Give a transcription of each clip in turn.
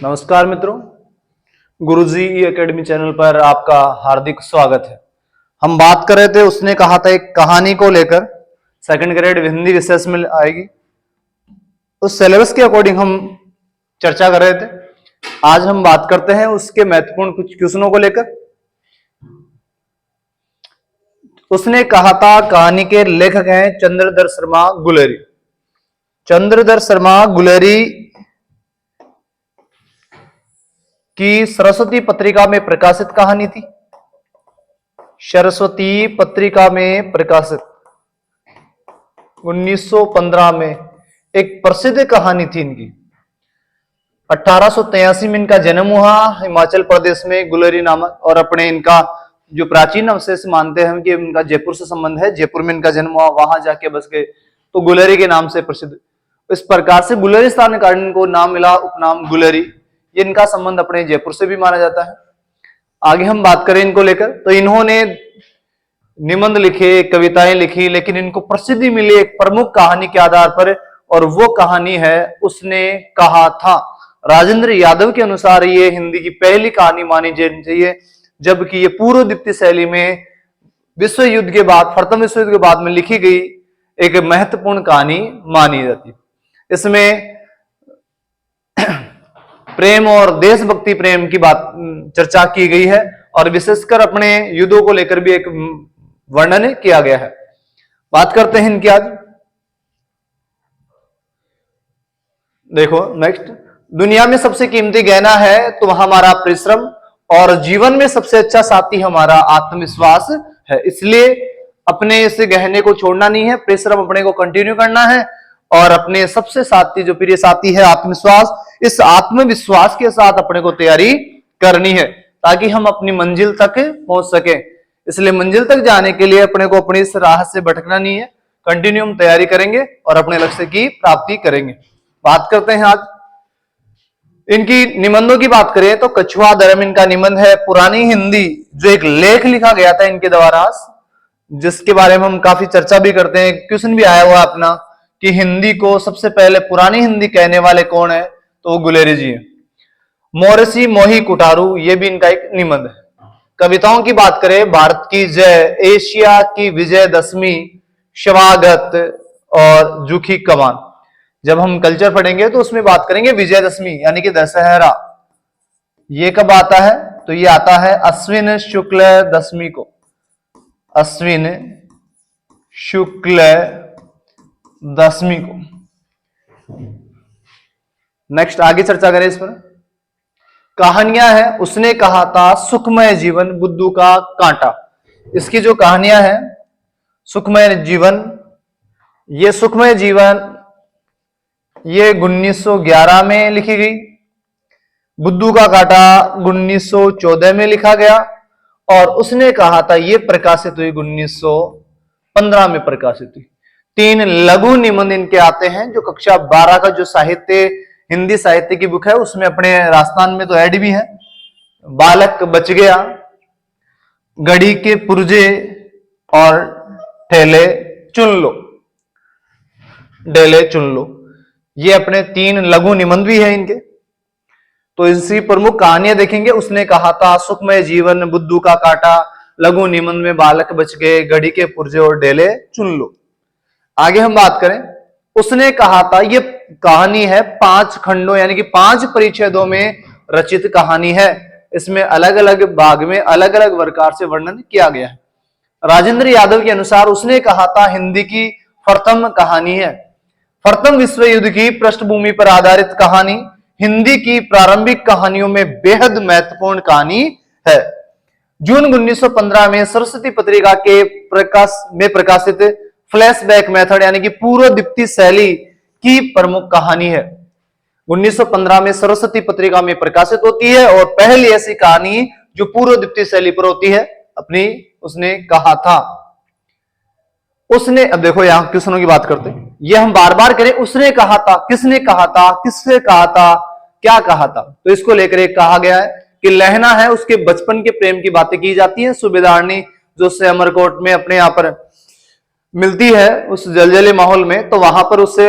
नमस्कार मित्रों, गुरुजी ई academy channel पर आपका हार्दिक स्वागत है। हम बात कर रहे थे, उसने कहा था एक कहानी को लेकर, सेकंड ग्रेड हिंदी विशेष में आएगी। उस सिलेबस के अकॉर्डिंग हम चर्चा कर रहे थे। आज हम बात करते हैं उसके महत्वपूर्ण कुछ क्वेश्चनों को लेकर। उसने कहा था कहानी के लेखक हैं चंद्रधर शर्मा गुलेरी। चंद्रधर शर्मा गुलेरी की सरस्वती पत्रिका में प्रकाशित कहानी थी। सरस्वती पत्रिका में प्रकाशित 1915 में एक प्रसिद्ध कहानी थी इनकी। 1883 में इनका जन्म हुआ हिमाचल प्रदेश में, गुलेरी नामक। और अपने इनका जो प्राचीन अवशेष मानते हैं कि इनका जयपुर से संबंध है, जयपुर में इनका जन्म हुआ, वहां जाके बस गए तो गुलेरी के नाम से प्रसिद्ध। इस प्रकार से गुलेरिस्तान के कारण इनको नाम मिला, उपनाम गुलेरी। ये इनका संबंध अपने जयपुर से भी माना जाता है। आगे हम बात करें इनको लेकर, तो इन्होंने निबंध लिखे, कविताएं लिखी, लेकिन इनको प्रसिद्धि मिली एक प्रमुख कहानी के आधार पर, और वो कहानी है उसने कहा था। राजेंद्र यादव के अनुसार ये हिंदी की पहली कहानी मानी जानी चाहिए, जबकि ये पूर्व द्वितीय शैली में विश्व युद्ध के बाद, प्रथम विश्व युद्ध के बाद में लिखी गई एक महत्वपूर्ण कहानी मानी जाती है। इसमें प्रेम और देशभक्ति प्रेम की बात चर्चा की गई है, और विशेषकर अपने युद्धों को लेकर भी एक वर्णन किया गया है। बात करते हैं इनकी आज। देखो नेक्स्ट, दुनिया में सबसे कीमती गहना है तो हमारा परिश्रम, और जीवन में सबसे अच्छा साथी हमारा आत्मविश्वास है। इसलिए अपने इस गहने को छोड़ना नहीं है, परिश्रम अपने को कंटिन्यू करना है, और अपने सबसे साथी जो प्रिय साथी है आत्मविश्वास, इस आत्मविश्वास के साथ अपने को तैयारी करनी है ताकि हम अपनी मंजिल तक पहुंच सके। इसलिए मंजिल तक जाने के लिए अपने को अपनी इस राह से भटकना नहीं है, कंटिन्यू हम तैयारी करेंगे और अपने लक्ष्य की प्राप्ति करेंगे। बात करते हैं आज इनकी निबंधों की। बात करें तो कछुआ धर्म इनका निबंध है, पुरानी हिंदी, जो एक लेख लिखा गया था इनके द्वारा, जिसके बारे में हम काफी चर्चा भी करते हैं। क्वेश्चन भी आया हुआ अपना कि हिंदी को सबसे पहले पुरानी हिंदी कहने वाले कौन है, तो वो गुलेरी जी है। मोरसी मोही कुटारू, ये भी इनका एक निबंध है। कविताओं की बात करें, भारत की जय, एशिया की विजयदशमी, शवागत और जूखी कमान। जब हम कल्चर पढ़ेंगे तो उसमें बात करेंगे विजयदशमी यानी कि दशहरा। ये कब आता है, तो ये आता है अश्विन शुक्ल दशमी को, अश्विन शुक्ल दशमी को। नेक्स्ट आगे चर्चा करें इस पर। कहानियां हैं, उसने कहा था सुखमय जीवन, बुद्धू का कांटा। इसकी जो कहानियां हैं, सुखमय जीवन, ये सुखमय जीवन ये 1911 में लिखी गई। बुद्धू का कांटा 1914 में लिखा गया, और उसने कहा था ये प्रकाशित हुई 1915 में प्रकाशित हुई। 3 लघु निबंध इनके आते हैं, जो कक्षा 12 का जो साहित्य, हिंदी साहित्य की बुक है, उसमें अपने राजस्थान में तो ऐड भी है। बालक बच गया, घड़ी के पुर्जे और ठेले चुन लो, डेले चुन लो, ये अपने 3 लघु निबंध भी है इनके। तो इसी प्रमुख कहानियां देखेंगे। उसने कहा था, सुखमय जीवन, बुद्धू का कांटा, लघु निबंध में बालक बच गए, घड़ी के पुर्जे और डेले चुन लो। आगे हम बात करें, उसने कहा था, ये कहानी है 5 खंडों यानी कि 5 परिच्छेदों में रचित कहानी है। इसमें अलग अलग भाग में अलग अलग प्रकार से वर्णन किया गया है। राजेंद्र यादव के अनुसार उसने कहा था हिंदी की प्रथम कहानी है। प्रथम विश्व युद्ध की पृष्ठभूमि पर आधारित कहानी, हिंदी की प्रारंभिक कहानियों में बेहद महत्वपूर्ण कहानी है। जून 1915 में सरस्वती पत्रिका के प्रकाशित फ्लैशबैक मेथड यानी कि पूर्व द्वितीय शैली की प्रमुख कहानी है। 1915 में सरस्वती पत्रिका में प्रकाशित होती है, और पहली ऐसी कहानी जो पूर्व द्वितीय शैली पर होती है अपनी, उसने कहा था। उसने, अब देखो यहां क्वेश्चनों की बात करते हैं, ये हम बार बार करें। उसने कहा था, किसने कहा था, किससे कहा था, क्या कहा था, तो इसको लेकर एक कहा गया है कि लहना है, उसके बचपन के प्रेम की बातें की जाती हैं। सूबेदारनी जो उससे अमरकोट में अपने यहां पर मिलती है उस जलजले माहौल में, तो वहां पर उससे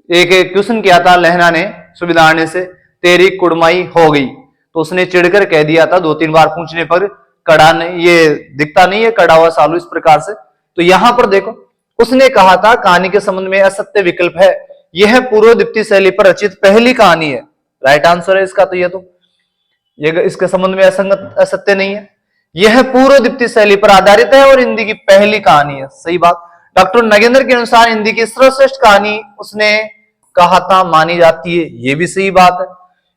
एक क्वेश्चन किया था लहना ने सूबेदारनी से, तेरी कुड़माई हो गई। तो उसने चिढ़कर कह दिया था 2-3 बार पूछने पर, कड़ा नहीं, ये दिखता नहीं है कड़ा हुआ सालू, इस प्रकार से। तो यहां पर देखो, उसने कहा था कहानी के संबंध में असत्य विकल्प है। यह पूर्वदीप्ति शैली पर रचित पहली कहानी है। राइट आंसर है इसका। तो ये इसके संबंध में असंगत असत्य नहीं है। यह पूर्वदीप्ति शैली पर आधारित है और हिंदी की पहली कहानी है। सही बात। डॉक्टर नगेंद्र के अनुसार हिंदी की सर्वश्रेष्ठ कहानी उसने कहा था मानी जाती है। ये भी सही बात है।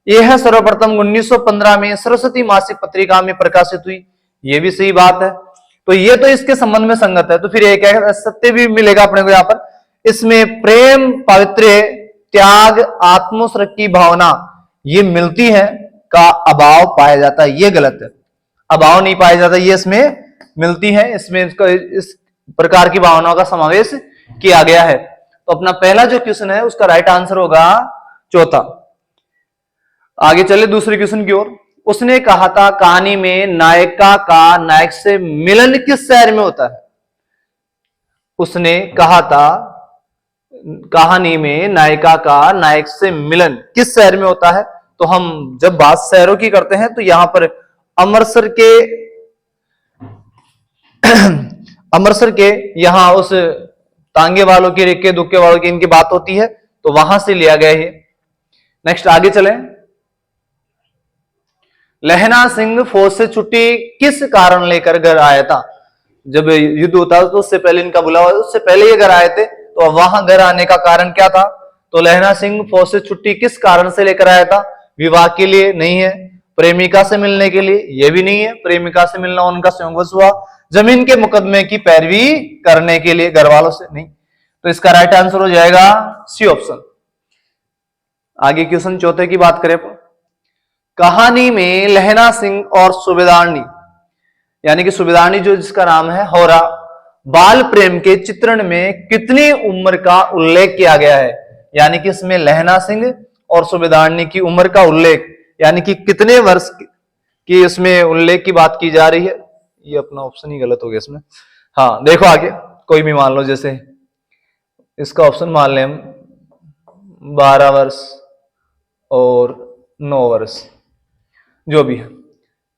यह सर्वप्रथम 1915 में सरस्वती मासिक पत्रिका में प्रकाशित हुई। ये भी सही बात है। तो ये तो इसके संबंध में संगत है। तो फिर एक सत्य भी मिलेगा अपने को यहां पर। इसमें प्रेम, पवित्र, त्याग, आत्मोत्सर्ग की भावना ये मिलती है का अभाव पाया जाता है। ये गलत है। अभाव नहीं पाया जाता, ये इसमें मिलती है। इसमें इस प्रकार की भावनाओं का समावेश किया गया है। तो अपना पहला जो क्वेश्चन है उसका राइट आंसर होगा चौथा। आगे चले दूसरे क्वेश्चन की ओर। उसने कहा था कहानी में नायिका का नायक से मिलन किस शहर में होता है? उसने कहा था कहानी में नायिका का नायक से मिलन किस शहर में होता है? तो हम जब बात शहरों की करते हैं तो यहां पर अमृतसर के अमृतसर के यहां उस तांगे वालों की, रेखे दुक्के वालों की इनकी बात होती है, तो वहां से लिया गया है। नेक्स्ट आगे चलें। लहना सिंह फौज से छुट्टी किस कारण लेकर घर आया था? जब युद्ध होता तो उससे पहले इनका बुलावा, उससे पहले ये घर आए थे, तो वहां घर आने का कारण क्या था? तो लहना सिंह फौज से छुट्टी किस कारण से लेकर आया था? विवाह के लिए नहीं है, प्रेमिका से मिलने के लिए ये भी नहीं है, प्रेमिका से मिलना उनका संयोगवश हुआ, जमीन के मुकदमे की पैरवी करने के लिए घर वालों से नहीं। तो इसका राइट आंसर हो जाएगा सी ऑप्शन। आगे क्वेश्चन चौथे की बात करें। कहानी में लहना सिंह और सुबेदारनी यानी कि सुबेदारनी जो जिसका नाम है होरा, बाल प्रेम के चित्रण में कितनी उम्र का उल्लेख किया गया है? यानी कि इसमें लहना सिंह और सुबेदारनी की उम्र का उल्लेख, यानी कि कितने वर्ष की इसमें उल्लेख की बात की जा रही है। ये अपना ऑप्शन ही गलत हो गया इसमें। हाँ देखो आगे कोई भी मान लो, जैसे इसका ऑप्शन मान लें हम 12 वर्ष और 9 वर्ष, जो भी है।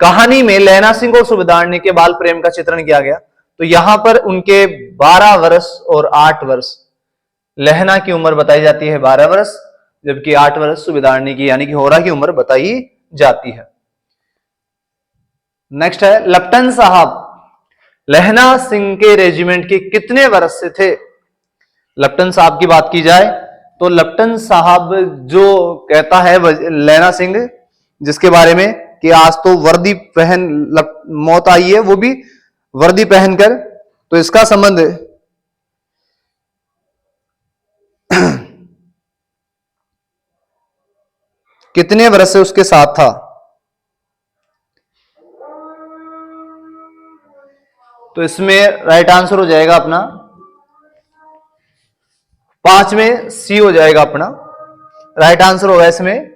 कहानी में लहना सिंह और सुबेदारनी के बाल प्रेम का चित्रण किया गया, तो यहां पर उनके 12 वर्ष और 8 वर्ष, लहना की उम्र बताई जाती है 12 वर्ष, जबकि 8 वर्ष सुबेदारनी की यानी कि होरा की उम्र बताई जाती है। नेक्स्ट है लेफ्टिनेंट साहब लहना सिंह के रेजिमेंट के कितने वर्ष से थे? लेफ्टिनेंट साहब की बात की जाए तो लेफ्टिनेंट साहब जो कहता है लहना सिंह जिसके बारे में कि आज तो वर्दी पहन मौत आई है, वो भी वर्दी पहनकर, तो इसका संबंध कितने वर्ष से उसके साथ था? तो इसमें राइट आंसर हो जाएगा अपना 5 में सी हो जाएगा अपना राइट आंसर होगा इसमें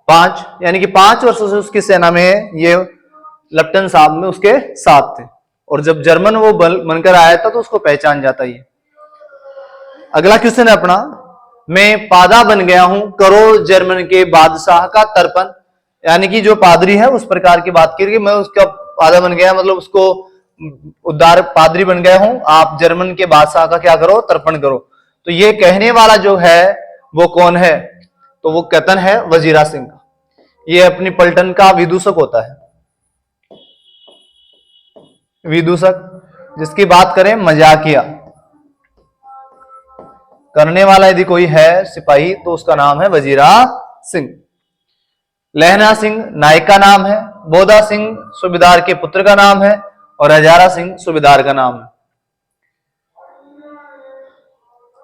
5, यानी कि 5 वर्षों से उसकी सेना में ये लेफ्टिनेंट साहब में उसके साथ थे, और जब जर्मन वो बनकर आया था तो उसको पहचान जाता ही। अगला क्वेश्चन है अपना, मैं पादा बन गया हूं करो जर्मन के बादशाह का तर्पण, यानी कि जो पादरी है उस प्रकार की बात की मैं उसका पादा बन गया, मतलब उसको उद्धार पादरी बन गया हूं, आप जर्मन के बादशाह का क्या करो? तर्पण करो। तो ये कहने वाला जो है वो कौन है? तो वो कथन है वजीरा सिंह का। ये अपनी पलटन का विदूषक होता है, विदूषक जिसकी बात करें मजाकिया करने वाला यदि कोई है सिपाही तो उसका नाम है वजीरा सिंह। लहना सिंह नायक का नाम है, बोधा सिंह सूबेदार के पुत्र का नाम है, और हजारा सिंह सूबेदार का नाम है।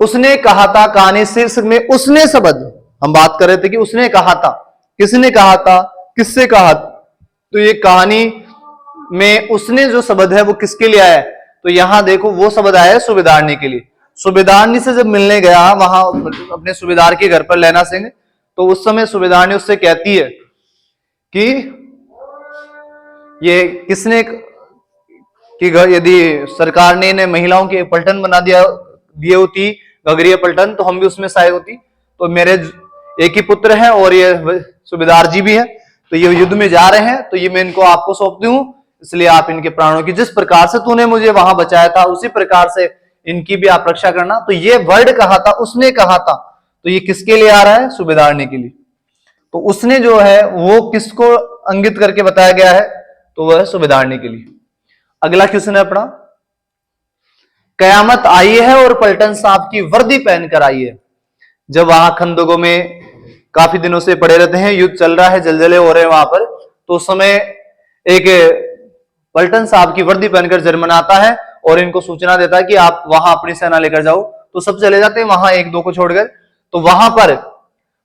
उसने कहा था कहानी शीर्षक में उसने शब्द हम बात कर रहे थे कि उसने कहा था, किसने कहा था, किससे कहा? तो ये कहानी में उसने जो शब्द है वो किसके लिए आया है? तो यहां देखो वो शब्द आया है सूबेदारनी के लिए। सूबेदारनी से जब मिलने गया वहां अपने सूबेदार के घर पर लहना सिंह, तो उस समय सूबेदारनी उससे कहती है कि ये किसने कि यदि सरकार ने इन्हें महिलाओं के पलटन बना दिए होती घगरिया पलटन, तो हम भी उसमें सहायक होती। तो मेरे एक ही पुत्र है और ये सूबेदार जी भी है, तो ये युद्ध में जा रहे हैं, तो ये मैं इनको आपको सौंपती हूं, इसलिए आप इनके प्राणों की, जिस प्रकार से तूने मुझे वहां बचाया था उसी प्रकार से इनकी भी आप रक्षा करना। तो ये वर्ड कहा था, उसने कहा था, तो ये किसके लिए आ रहा है? सूबेदारनी के लिए। तो उसने जो है वो किसको अंकित करके बताया गया है? तो वह सूबेदारनी के लिए। अगला क्वेश्चन है अपना, कयामत आई है और पलटन साहब की वर्दी पहनकर आई है। जब वहां खंदकों में काफी दिनों से पड़े रहते हैं, युद्ध चल रहा है, जलजले हो रहे हैं वहां पर, तो उस समय एक पलटन साहब की वर्दी पहनकर जर्मन आता है और इनको सूचना देता है कि आप वहां अपनी सेना लेकर जाओ। तो सब चले जाते हैं वहां, एक दो को छोड़कर। तो वहां पर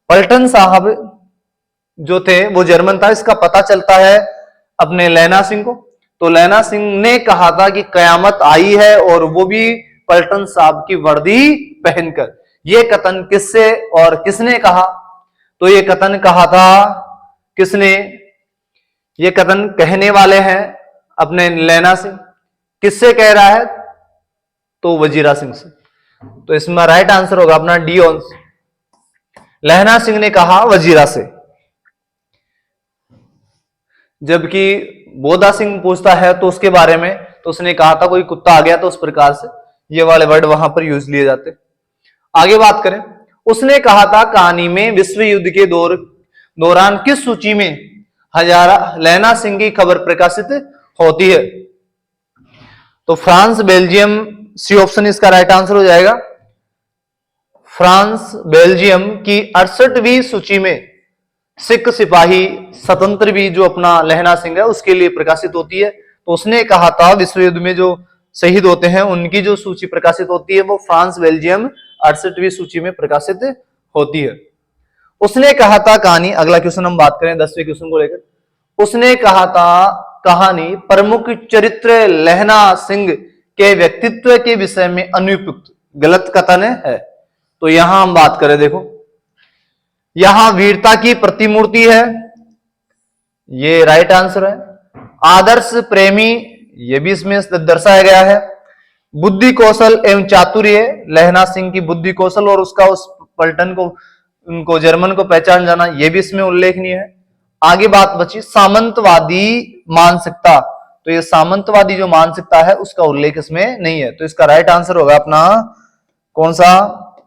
पलटन साहब जो थे वो जर्मन था, इसका पता चलता है अपने लैना सिंह को। तो लैना सिंह ने कहा था कि कयामत आई है, और वो भी पलटन साहब की वर्दी पहनकर। ये कथन किससे और किसने कहा? तो ये कथन कहा था किसने? ये कथन कहने वाले हैं अपने लैना सिंह। किससे कह रहा है? तो वजीरा सिंह से। तो इसमें राइट आंसर होगा अपना डी ऑप्शन। लैना सिंह ने कहा वजीरा से, जबकि बोधा सिंह पूछता है तो उसके बारे में, तो उसने कहा था कोई कुत्ता आ गया, तो उस प्रकार से ये वाले वर्ड वहां पर यूज लिए जाते। आगे बात करें, उसने कहा था कहानी में विश्व युद्ध के दौरान किस सूची में हजारा लैना सिंह की खबर प्रकाशित होती है? तो फ्रांस, बेल्जियम, सी ऑप्शन इसका राइट आंसर हो जाएगा। फ्रांस, बेल्जियम की 68वीं सूची में सिख सिपाही स्वतंत्र भी जो अपना लहना सिंह है उसके लिए प्रकाशित होती है। तो उसने कहा था विश्व युद्ध में जो शहीद होते हैं उनकी जो सूची प्रकाशित होती है वो फ्रांस, बेल्जियम 68वीं सूची में प्रकाशित होती है। उसने कहा था कहानी, अगला क्वेश्चन हम बात करें 10वें क्वेश्चन को लेकर। उसने कहा था कहानी प्रमुख चरित्र लहना सिंह के व्यक्तित्व के विषय में अनुपयुक्त गलत कथन है। तो यहां हम बात करें, देखो यहां वीरता की प्रतिमूर्ति है, ये राइट आंसर है। आदर्श प्रेमी, ये भी इसमें दर्शाया गया है। बुद्धि कौशल एवं चातुर्य, लहना सिंह की बुद्धि कौशल और उसका उस पलटन को, उनको जर्मन को पहचान जाना, ये भी इसमें उल्लेखनीय है। आगे बात बची सामंतवादी मानसिकता, तो ये सामंतवादी जो मानसिकता है उसका उल्लेख इसमें नहीं है। तो इसका राइट आंसर होगा अपना कौन सा?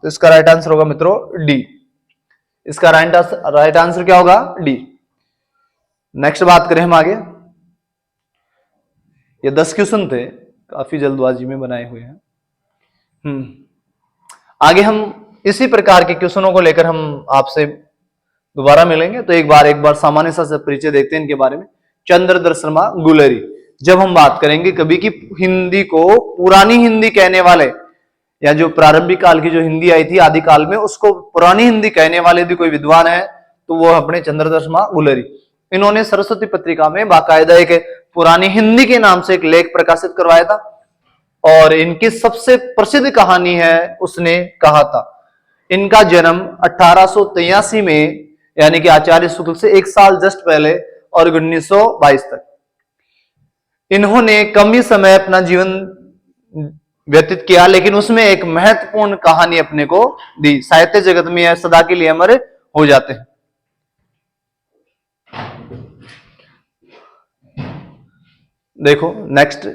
तो इसका राइट आंसर होगा मित्रों डी। इसका राइट आंसर क्या होगा? डी। नेक्स्ट बात करें हम आगे, ये 10 क्वेश्चन थे, काफी जल्दबाजी में बनाए हुए हैं। आगे हम इसी प्रकार के क्वेश्चनों को लेकर हम आपसे दोबारा मिलेंगे। तो एक बार सामान्य सा परिचय देखते हैं इनके बारे में। चंद्रधर शर्मा गुलेरी, जब हम बात करेंगे कभी की हिंदी को पुरानी हिंदी कहने वाले, या जो प्रारंभिक काल की जो हिंदी आई थी आदि काल में, उसको पुरानी हिंदी कहने वाले भी कोई विद्वान है तो वो अपने चंद्रधर शर्मा गुलेरी। इन्होंने सरस्वती पत्रिका में बाकायदा एक पुरानी हिंदी के नाम से एक लेख प्रकाशित करवाया था, और इनकी सबसे प्रसिद्ध कहानी है उसने कहा था। इनका जन्म 1883 में, यानी कि आचार्य शुक्ल से 1 साल जस्ट पहले, और 1922 तक इन्होंने कम ही समय अपना जीवन व्यतीत किया, लेकिन उसमें एक महत्वपूर्ण कहानी अपने को दी। साहित्य जगत में यह सदा के लिए अमर हो जाते हैं। देखो नेक्स्ट,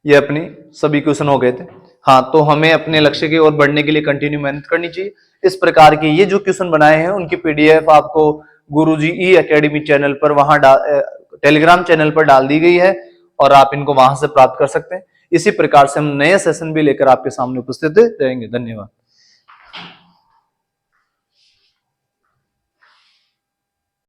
ये अपनी सभी क्वेश्चन हो गए थे। हाँ, तो हमें अपने लक्ष्य की ओर बढ़ने के लिए कंटिन्यू मेहनत करनी चाहिए। इस प्रकार के ये जो क्वेश्चन बनाए हैं उनकी पीडीएफ आपको गुरुजी ई एकेडमी चैनल पर, वहां टेलीग्राम चैनल पर डाल दी गई है, और आप इनको वहां से प्राप्त कर सकते हैं। इसी प्रकार से हम नए सेशन भी लेकर आपके सामने उपस्थित रहेंगे। धन्यवाद।